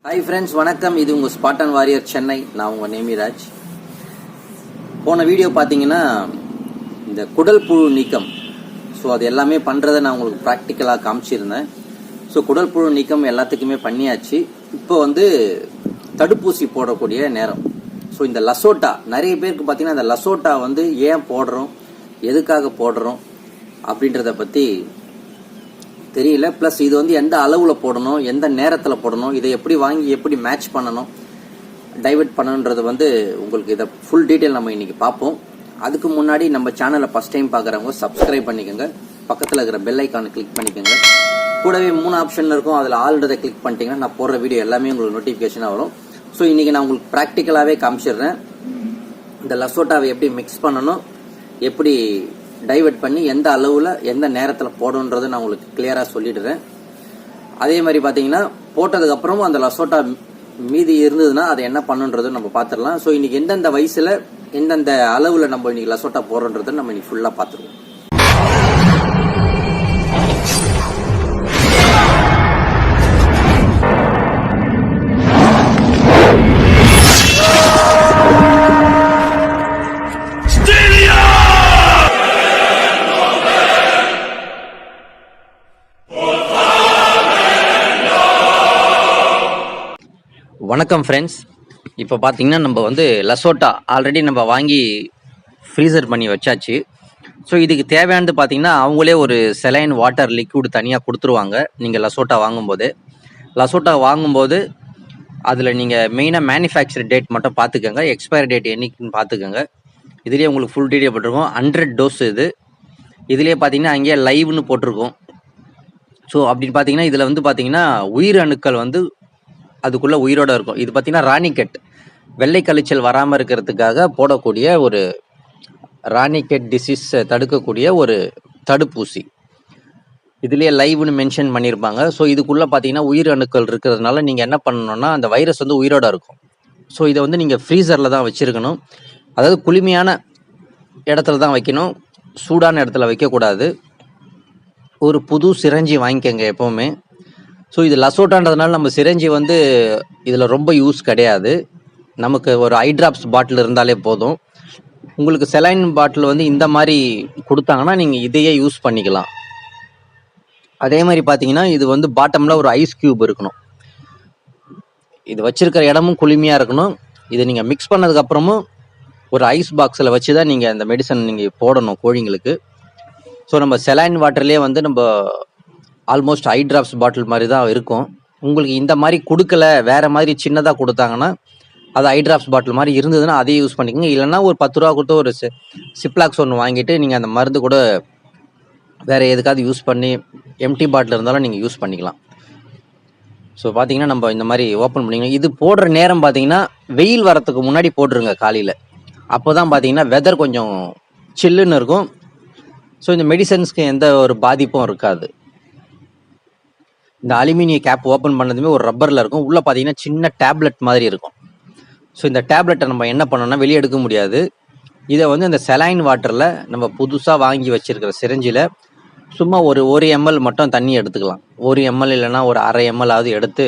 Hi friends, வணக்கம். இது உங்கள் ஸ்பாட்டன் வாரியர் சென்னை. நான் உங்கள் நேமிராஜ். போன வீடியோ பார்த்தீங்கன்னா இந்த குடல் புழு நீக்கம், ஸோ அது எல்லாமே பண்ணுறதை நான் உங்களுக்கு ப்ராக்டிக்கலாக காமிச்சிருந்தேன். ஸோ குடல் புழு நீக்கம் எல்லாத்துக்குமே பண்ணியாச்சு. இப்போ தடுப்பூசி போடக்கூடிய நேரம். ஸோ இந்த லசோட்டா, நிறைய பேருக்கு பார்த்தீங்கன்னா இந்த லசோட்டா ஏன் போடுறோம், எதுக்காக போடுறோம் அப்படின்றத பற்றி தெரியல. ப்ளஸ் இது எந்த அளவில் போடணும், எந்த நேரத்தில் போடணும், இதை எப்படி வாங்கி எப்படி மேட்ச் பண்ணணும், டைவர்ட் பண்ணணுன்றது உங்களுக்கு இதை ஃபுல் டீட்டெயில் நம்ம இன்னைக்கு பார்ப்போம். அதுக்கு முன்னாடி நம்ம சேனலை ஃபர்ஸ்ட் டைம் பார்க்குறவங்க சப்ஸ்கிரைப் பண்ணிக்கோங்க. பக்கத்தில் இருக்கிற பெல் ஐக்கானை கிளிக் பண்ணிக்கோங்க. கூடவே 3 ஆப்ஷன் இருக்கும், அதில் ஆல்ரெடி கிளிக் பண்ணிட்டீங்கன்னா நான் போடுற வீடியோ எல்லாமே உங்களுக்கு நோட்டிஃபிகேஷனாக வரும். ஸோ இன்னைக்கு நான் உங்களுக்கு ப்ராக்டிக்கலாகவே காமிச்சிடுறேன். இந்த லசோட்டாவை எப்படி மிக்ஸ் பண்ணணும், எப்படி டைவர்ட் பண்ணி எந்த அளவில் எந்த நேரத்தில் போடணுன்றது நான் உங்களுக்கு கிளியராக சொல்லிடுறேன். அதே மாதிரி பார்த்தீங்கன்னா போட்டதுக்கப்புறமும் அந்த லசோட்டா மீதி இருந்ததுன்னா அதை என்ன பண்ணுன்றது நம்ம பார்த்துடலாம். ஸோ இன்னைக்கு எந்தெந்த வயசில் எந்தெந்த அளவில் நம்ம இன்னைக்கு லசோட்டா போடுறோன்றதை நம்ம இன்னைக்கு ஃபுல்லாக பார்த்துருவோம். வணக்கம் ஃப்ரெண்ட்ஸ். இப்போ பார்த்தீங்கன்னா நம்ம லசோட்டா ஆல்ரெடி நம்ம வாங்கி ஃப்ரீசர் பண்ணி வச்சாச்சு. ஸோ இதுக்கு தேவையானது பார்த்தீங்கன்னா அவங்களே ஒரு செலைன் வாட்டர் லிக்விட் தனியாக கொடுத்துருவாங்க. நீங்கள் லசோட்டா வாங்கும்போது அதில் நீங்கள் மெயினாக மேனுஃபேக்சர் டேட் மட்டும் பார்த்துக்கோங்க, எக்ஸ்பயரி டேட் என்னைக்குன்னு பார்த்துக்கோங்க. இதுலேயே உங்களுக்கு ஃபுல் டீட்டெயில் போட்டிருக்கோம். 100 டோஸ் இதுலேயே பார்த்தீங்கன்னா அங்கேயே லைவ்னு போட்டிருக்கோம். ஸோ அப்படின்னு பார்த்தீங்கன்னா இதில் பார்த்தீங்கன்னா உயிர் அணுக்கள் அதுக்குள்ள உயிரோட இருக்கும். இது பார்த்தீங்கன்னா ராணிக்கெட், வெள்ளை கழிச்சல் வராமல் இருக்கிறதுக்காக போடக்கூடிய ஒரு ராணிக்கெட் டிசீஸ் தடுக்கக்கூடிய ஒரு தடுப்பூசி. இதுலேயே லைவ்னு மென்ஷன் பண்ணியிருப்பாங்க. ஸோ இதுக்குள்ளே பார்த்தீங்கன்னா உயிர் அணுக்கள் இருக்கிறதுனால நீங்கள் என்ன பண்ணணும்னா அந்த வைரஸ் உயிரோட இருக்கும். ஸோ இதை நீங்கள் ஃப்ரீசரில் தான் வச்சுருக்கணும். அதாவது குளுமையான இடத்துல தான் வைக்கணும், சூடான இடத்துல வைக்கக்கூடாது. ஒரு புது சிரஞ்சி வாங்கிக்கோங்க எப்போவுமே. ஸோ இது லசோட்டான்றதுனால நம்ம சிரஞ்சி இதில் ரொம்ப யூஸ் கிடையாது. நமக்கு ஒரு ஐ ட்ராப்ஸ் பாட்டில் இருந்தாலே போதும். உங்களுக்கு செலைன் பாட்டில் இந்த மாதிரி கொடுத்தாங்கன்னா நீங்கள் இதையே யூஸ் பண்ணிக்கலாம். அதே மாதிரி பார்த்தீங்கன்னா இது பாட்டமில் ஒரு ஐஸ் கியூப் இருக்கணும். இது வச்சிருக்கிற இடமும் குளுமையாக இருக்கணும். இதை நீங்கள் மிக்ஸ் பண்ணதுக்கப்புறமும் ஒரு ஐஸ் பாக்ஸில் வச்சு தான் நீங்கள் அந்த மெடிசன் நீங்கள் போடணும் கோழிங்களுக்கு. ஸோ நம்ம செலைன் வாட்டர்லேயே நம்ம ஆல்மோஸ்ட் ஐ ட்ராப்ஸ் பாட்டில் மாதிரி தான் இருக்கும். உங்களுக்கு இந்த மாதிரி கொடுக்கல, வேறு மாதிரி சின்னதாக கொடுத்தாங்கன்னா அது ஐ ட்ராப்ஸ் பாட்டில் மாதிரி இருந்ததுன்னா அதையே யூஸ் பண்ணிக்கோங்க. இல்லைன்னா ஒரு 10 ரூபா கொடுத்து ஒரு சிப்லாக்ஸ் ஒன்று வாங்கிட்டு நீங்கள் அந்த மருந்து கூட வேறு எதுக்காவது யூஸ் பண்ணி எம்டி பாட்டில் இருந்தாலும் நீங்கள் யூஸ் பண்ணிக்கலாம். ஸோ பார்த்தீங்கன்னா நம்ம இந்த மாதிரி ஓப்பன் பண்ணிக்கணும். இது போடுற நேரம் பார்த்தீங்கன்னா வெயில் வரத்துக்கு முன்னாடி போட்டுருங்க காலையில். அப்போ தான் பார்த்தீங்கன்னா வெதர் கொஞ்சம் சில்லுன்னு இருக்கும். ஸோ இந்த மெடிசன்ஸ்க்கு எந்த ஒரு பாதிப்பும் இருக்காது. இந்த அலுமினிய கேப் ஓப்பன் பண்ணதுமே ஒரு ரப்பரில் இருக்கும். உள்ளே பார்த்தீங்கன்னா சின்ன டேப்லெட் மாதிரி இருக்கும். ஸோ இந்த டேப்லெட்டை நம்ம என்ன பண்ணோம்னா வெளியே எடுக்க முடியாது. இதை இந்த செலைன் வாட்டரில் நம்ம புதுசாக வாங்கி வச்சிருக்கிற சிரஞ்சில் சும்மா ஒரு 1 ml மட்டும் தண்ணி எடுத்துக்கலாம். 1 ml இல்லைன்னா ஒரு அரை ml ஆவது எடுத்து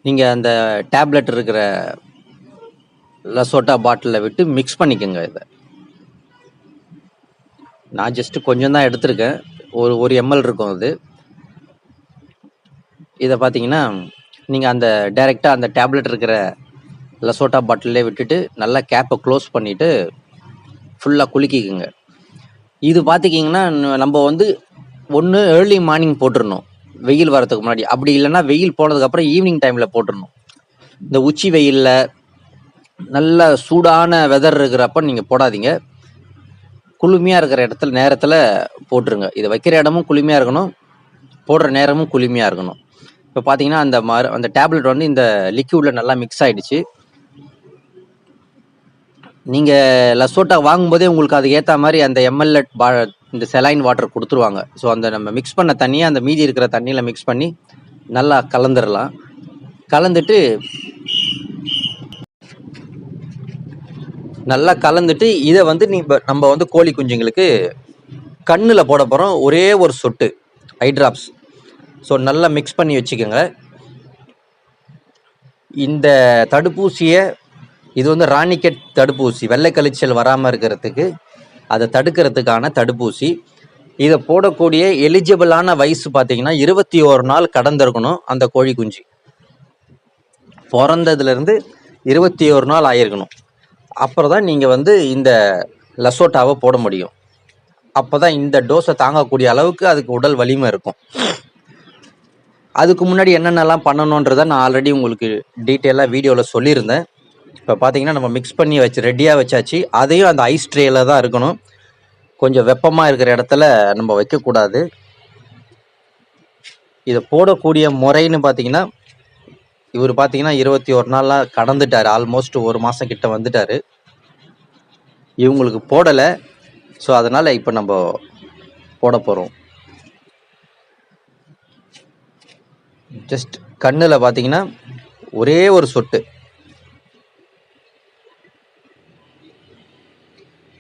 நீங்கள் அந்த டேப்லெட் இருக்கிற லசோட்டா பாட்டிலில் விட்டு மிக்ஸ் பண்ணிக்கோங்க. இதை நான் ஜஸ்ட்டு கொஞ்சம் தான் எடுத்திருக்கேன், ஒரு ml இருக்கும் அது. இதை பார்த்தீங்கன்னா நீங்கள் அந்த டைரெக்டாக அந்த டேப்லெட் இருக்கிற லசோட்டா பாட்டிலே விட்டுட்டு நல்லா கேப்பை க்ளோஸ் பண்ணிவிட்டு ஃபுல்லாக குலுக்கிக்குங்க. இது பார்த்துக்கிங்கன்னா நம்ம ஒன்று ஏர்லி மார்னிங் போட்டுடணும் வெயில் வரதுக்கு முன்னாடி. அப்படி இல்லைன்னா வெயில் போனதுக்கப்புறம் ஈவினிங் டைமில் போட்டுடணும். இந்த உச்சி வெயிலில் நல்ல சூடான வெதர் இருக்கிறப்ப நீங்கள் போடாதீங்க. குளுமையாக இருக்கிற நேரத்தில் போட்டுருங்க. இதை வைக்கிற இடமும் குளுமையாக இருக்கணும், போடுற நேரமும் குளுமையாக இருக்கணும். இப்போ பார்த்தீங்கன்னா அந்த டேப்லெட் இந்த லிக்யூடில் நல்லா மிக்ஸ் ஆகிடுச்சு. நீங்கள் லசோட்டா வாங்கும்போதே உங்களுக்கு அதுக்கு ஏற்ற மாதிரி அந்த எம்எல்ஏ இந்த செலைன் வாட்டர் கொடுத்துருவாங்க. ஸோ அந்த நம்ம மிக்ஸ் பண்ண தண்ணியை அந்த மீதி இருக்கிற தண்ணியில் மிக்ஸ் பண்ணி நல்லா கலந்துடலாம். கலந்துட்டு இதை நம்ம கோழி குஞ்சுங்களுக்கு கண்ணில் போட போகிறோம். ஒரே ஒரு சொட்டு ஐ ட்ராப்ஸ் ஸோ நல்லா மிக்ஸ் பண்ணி வச்சுக்கோங்க. இந்த தடுப்பூசியை இது வந்து ராணிக்கெட் தடுப்பூசி, வெள்ளை கழிச்சல் வராமல் இருக்கிறதுக்கு, அதை தடுக்கிறதுக்கான தடுப்பூசி. இதை போடக்கூடிய எலிஜிபிளான வயசு பார்த்தீங்கன்னா 21 நாள் கடந்திருக்கணும். அந்த கோழி குஞ்சு பிறந்ததுலேருந்து 21 நாள் ஆயிருக்கணும். அப்புறம் தான் நீங்கள் வந்து இந்த லசோட்டாவை போட முடியும். அப்போ தான் இந்த டோஸை தாங்கக்கூடிய அளவுக்கு அதுக்கு உடல் வலிமை இருக்கும். அதுக்கு முன்னாடி என்னென்னலாம் பண்ணணுன்றதை நான் ஆல்ரெடி உங்களுக்கு டீட்டெயிலாக வீடியோவில் சொல்லியிருந்தேன். இப்போ பார்த்தீங்கன்னா நம்ம மிக்ஸ் பண்ணி வச்சு ரெடியாக வச்சாச்சு. அதையும் அந்த ஐஸ் ட்ரேயில் தான் இருக்கணும். கொஞ்சம் வெப்பமாக இருக்கிற இடத்துல நம்ம வைக்கக்கூடாது. இதை போடக்கூடிய முறைன்னு பார்த்தீங்கன்னா, இவர் பார்த்தீங்கன்னா 21 நாளாக கடந்துட்டார். ஆல்மோஸ்ட் 1 மாதம் கிட்ட வந்துட்டார். இவங்களுக்கு போடலை. ஸோ அதனால் இப்போ நம்ம போட போகிறோம். ஜஸ்ட் கண்ணில் பார்த்தீங்கன்னா ஒரே ஒரு சொட்டு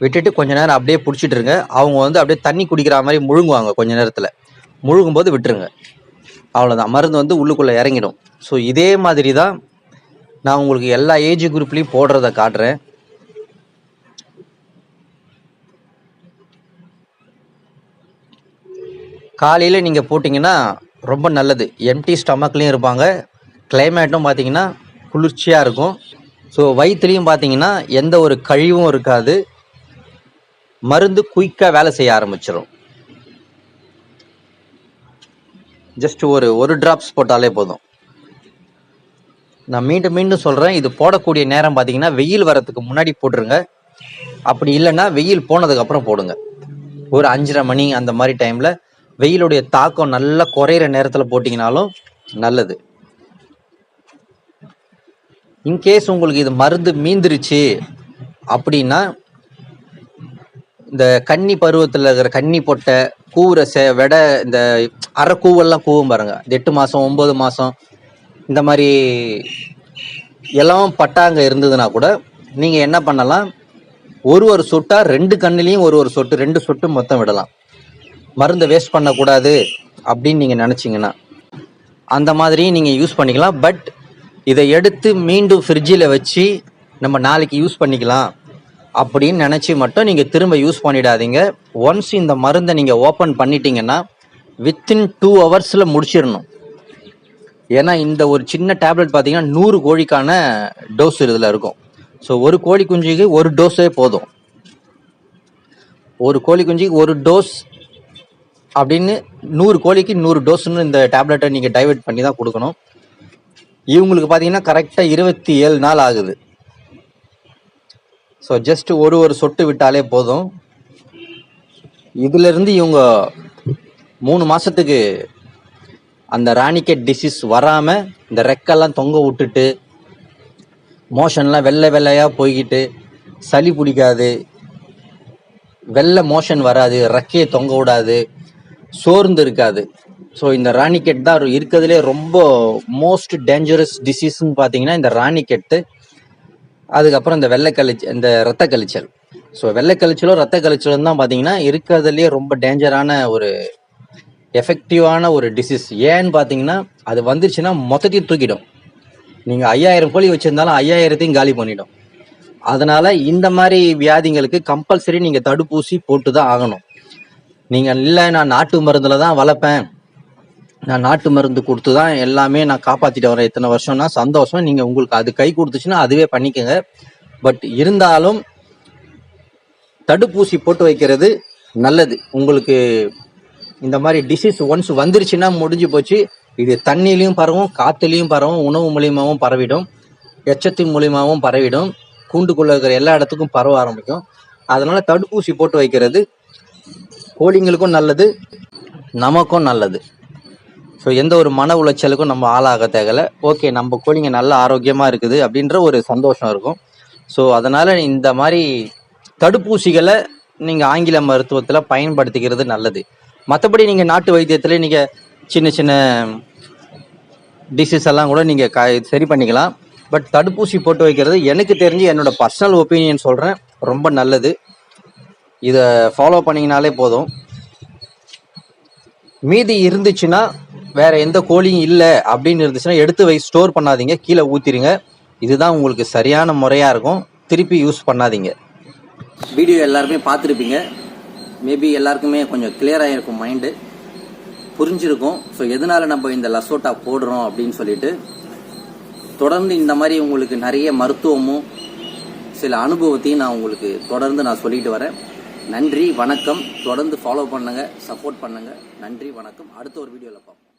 விட்டுட்டு கொஞ்ச நேரம் அப்படியே பிடிச்சிட்டு இருங்க. அவங்க வந்து அப்படியே தண்ணி குடிக்கிற மாதிரி முழுங்குவாங்க. கொஞ்ச நேரத்தில் முழுங்கும்போது விட்டுருங்க. அவ்வளோதான், மருந்து வந்து உள்ளுக்குள்ளே இறங்கிடும். ஸோ இதே மாதிரி தான் நான் உங்களுக்கு எல்லா ஏஜ் குரூப்லேயும் போடுறத காட்டுறேன். காலையில் நீங்கள் போட்டிங்கன்னா ரொம்ப நல்லது. எம்டி ஸ்டமக்லேயும் இருப்பாங்க. கிளைமேட்டும் பார்த்தீங்கன்னா குளிர்ச்சியாக இருக்கும். ஸோ வயிற்றுலையும் பார்த்தீங்கன்னா எந்த ஒரு கழிவும் இருக்காது. மருந்து குயிக்காக வேலை செய்ய ஆரம்பிச்சிடும். ஜஸ்ட் ஒரு ட்ராப்ஸ் போட்டாலே போதும். நான் மீண்டும் மீண்டும் சொல்கிறேன், இது போடக்கூடிய நேரம் பார்த்தீங்கன்னா வெயில் வரத்துக்கு முன்னாடி போட்டுருங்க. அப்படி இல்லைன்னா வெயில் போனதுக்கப்புறம் போடுங்க. ஒரு 5:30 மணி அந்த மாதிரி டைமில் வெயிலுடைய தாக்கம் நல்லா குறையிற நேரத்தில் போட்டிங்கனாலும் நல்லது. இன்கேஸ் உங்களுக்கு இது மருந்து மீந்துருச்சு அப்படின்னா, இந்த கன்னி பருவத்தில் இருக்கிற கன்னி பொட்டை கூவுற வெடை, இந்த அரை கூவெல்லாம் கூவும் பாருங்க, 8 மாதம் 9 மாதம் இந்த மாதிரி எல்லாம் பட்டாங்க இருந்ததுன்னா கூட நீங்கள் என்ன பண்ணலாம், ஒரு சொட்டா 2 கண்ணுலேயும் ஒரு சொட்டு 2 சொட்டு மொத்தம் விடலாம். மருந்தை வேஸ்ட் பண்ணக்கூடாது அப்படின்னு நீங்கள் நினச்சிங்கன்னா அந்த மாதிரியும் நீங்கள் யூஸ் பண்ணிக்கலாம். பட் இதை எடுத்து மீண்டும் ஃப்ரிட்ஜில் வச்சு நம்ம நாளைக்கு யூஸ் பண்ணிக்கலாம் அப்படின்னு நினச்சி மட்டும் நீங்கள் திரும்ப யூஸ் பண்ணிடாதீங்க. ஒன்ஸ் இந்த மருந்தை நீங்கள் ஓப்பன் பண்ணிட்டீங்கன்னா வித்தின் 2 ஹவர்ஸில் முடிச்சிடணும். ஏன்னா இந்த ஒரு சின்ன டேப்லெட் பார்த்தீங்கன்னா 100 கோழிக்கான டோஸ் இதில் இருக்கும். ஸோ ஒரு கோழி குஞ்சுக்கு ஒரு டோஸே போதும். ஒரு கோழி குஞ்சுக்கு ஒரு டோஸ் அப்படின்னு 100 கோழிக்கு 100 டோஸ்ன்னு இந்த டேப்லெட்டை நீங்கள் டைவர்ட் பண்ணி தான் கொடுக்கணும். இவங்களுக்கு பார்த்தீங்கன்னா கரெக்டாக 27 நாள் ஆகுது. ஸோ ஜஸ்ட் ஒரு சொட்டு விட்டாலே போதும். இதிலிருந்து இவங்க 3 மாதத்துக்கு அந்த ராணிக்கெட் டிசீஸ் வராமல் இந்த ரெக்கெல்லாம் தொங்க விட்டுட்டு மோஷன்லாம் வெள்ளையாக போய்கிட்டு சளி பிடிக்காது, வெள்ளை மோஷன் வராது, ரெக்கையை தொங்க விடாது, சோர்ந்து இருக்காது. ஸோ இந்த ராணிக்கெட் தான் இருக்கிறதுலே ரொம்ப மோஸ்ட் டேஞ்சரஸ் டிசீஸ்ன்னு பார்த்தீங்கன்னா இந்த ராணிக்கெட்டு. அதுக்கப்புறம் இந்த இந்த ரத்த கழிச்சல். ஸோ வெள்ளை கழிச்சலும் ரத்த கழிச்சலும் தான் பார்த்தீங்கன்னா இருக்கிறதுலே ரொம்ப டேஞ்சரான ஒரு எஃபெக்டிவான ஒரு டிசீஸ். ஏன்னு பார்த்தீங்கன்னா அது வந்துருச்சுன்னா மொத்தத்தையும் தூக்கிடும். நீங்கள் 5000 கோழி வச்சுருந்தாலும் 5000த்தையும் காலி பண்ணிடும். அதனால் இந்த மாதிரி வியாதிங்களுக்கு கம்பல்சரி நீங்கள் தடுப்பூசி போட்டு தான் ஆகணும். நீங்கள் இல்லை நான் நாட்டு மருந்தில் தான் வளர்ப்பேன், நான் நாட்டு மருந்து கொடுத்து தான் எல்லாமே நான் காப்பாற்றிட்டு வரேன் இத்தனை வருஷம்னா சந்தோஷம். நீங்கள் உங்களுக்கு அது கை கொடுத்துச்சுன்னா அதுவே பண்ணிக்கோங்க. பட் இருந்தாலும் தடுப்பூசி போட்டு வைக்கிறது நல்லது. உங்களுக்கு இந்த மாதிரி டிசீஸ் ஒன்ஸ் வந்துருச்சுன்னா முடிஞ்சு போச்சு. இது தண்ணிலையும் பரவும், காற்றுலையும் பரவும், உணவு மூலியமாகவும் பரவிடும், எச்சத்தின் மூலியமாகவும் பரவிடும், கூண்டுக்குள்ளே இருக்கிற எல்லா இடத்துக்கும் பரவ ஆரம்பிக்கும். அதனால் தடுப்பூசி போட்டு வைக்கிறது கோழிங்களுக்கும் நல்லது, நமக்கும் நல்லது. ஸோ எந்த ஒரு மன உளைச்சலுக்கும் நம்ம ஆளாக தேவையில்லை. ஓகே, நம்ம கோழிங்க நல்ல ஆரோக்கியமாக இருக்குது அப்படின்ற ஒரு சந்தோஷம் இருக்கும். ஸோ அதனால் இந்த மாதிரி தடுப்பூசிகளை நீங்கள் ஆங்கில மருத்துவத்தில் பயன்படுத்திக்கிறது நல்லது. மற்றபடி நீங்கள் நாட்டு வைத்தியத்தில் நீங்கள் சின்ன சின்ன டிசீஸ் எல்லாம் கூட நீங்கள் சரி பண்ணிக்கலாம். பட் தடுப்பூசி போட்டு வைக்கிறது எனக்கு தெரிஞ்சு என்னோட பர்சனல் ஒப்பீனியன் சொல்கிறேன், ரொம்ப நல்லது. இதை ஃபாலோ பண்ணிங்கனாலே போதும். மீதி இருந்துச்சுன்னா வேற எந்த கோழியும் இல்லை அப்படின்னு இருந்துச்சுன்னா எடுத்து ஸ்டோர் பண்ணாதீங்க, கீழே ஊற்றிடுங்க. இதுதான் உங்களுக்கு சரியான முறையாக இருக்கும். திருப்பி யூஸ் பண்ணாதீங்க. வீடியோ எல்லாருமே பார்த்துருப்பீங்க. மேபி எல்லாருக்குமே கொஞ்சம் கிளியராக இருக்கும், மைண்டு புரிஞ்சிருக்கும். ஸோ எதனால நம்ம இந்த லசோட்டா போடுறோம் அப்படின்னு சொல்லிட்டு தொடர்ந்து இந்த மாதிரி உங்களுக்கு நிறைய மருத்துவமும் சில அனுபவத்தையும் நான் உங்களுக்கு தொடர்ந்து சொல்லிட்டு வரேன். நன்றி, வணக்கம். தொடர்ந்து ஃபாலோ பண்ணுங்க, சப்போர்ட் பண்ணுங்க. நன்றி, வணக்கம். அடுத்த ஒரு வீடியோவில் பார்ப்போம்.